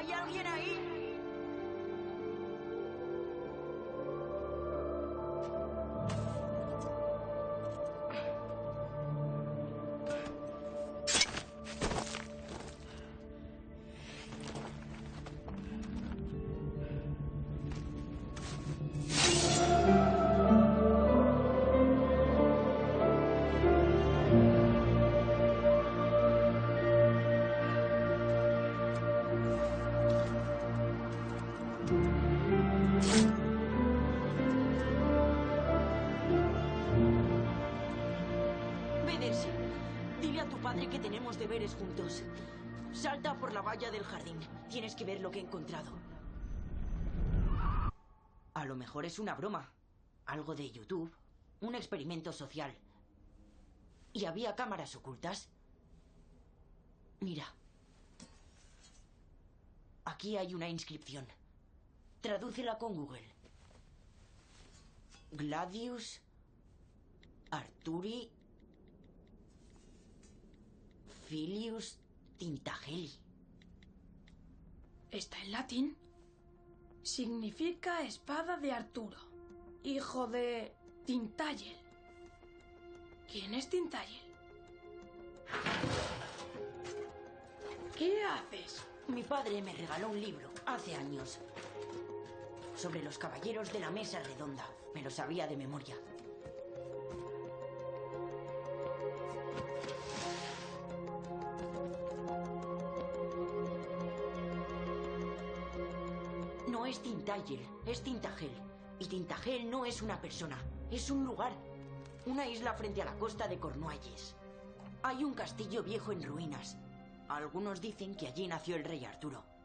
¿Hay alguien ahí? Veders, dile a tu padre que tenemos deberes juntos. Salta por la valla del jardín. Tienes que ver lo que he encontrado. A lo mejor es una broma. Algo de YouTube. Un experimento social. ¿Y había cámaras ocultas? Mira. Aquí hay una inscripción. Tradúcela con Google. Gladius Arturi Filius Tintageli. ¿Está en latín? Significa espada de Arturo, hijo de Tintagel. ¿Quién es Tintagel? ¿Qué haces? Mi padre me regaló un libro hace años sobre los caballeros de la mesa redonda. Me lo sabía de memoria. No es Tintagel, es Tintagel. Y Tintagel no es una persona, es un lugar. Una isla frente a la costa de Cornualles. Hay un castillo viejo en ruinas. Algunos dicen que allí nació el rey Arturo.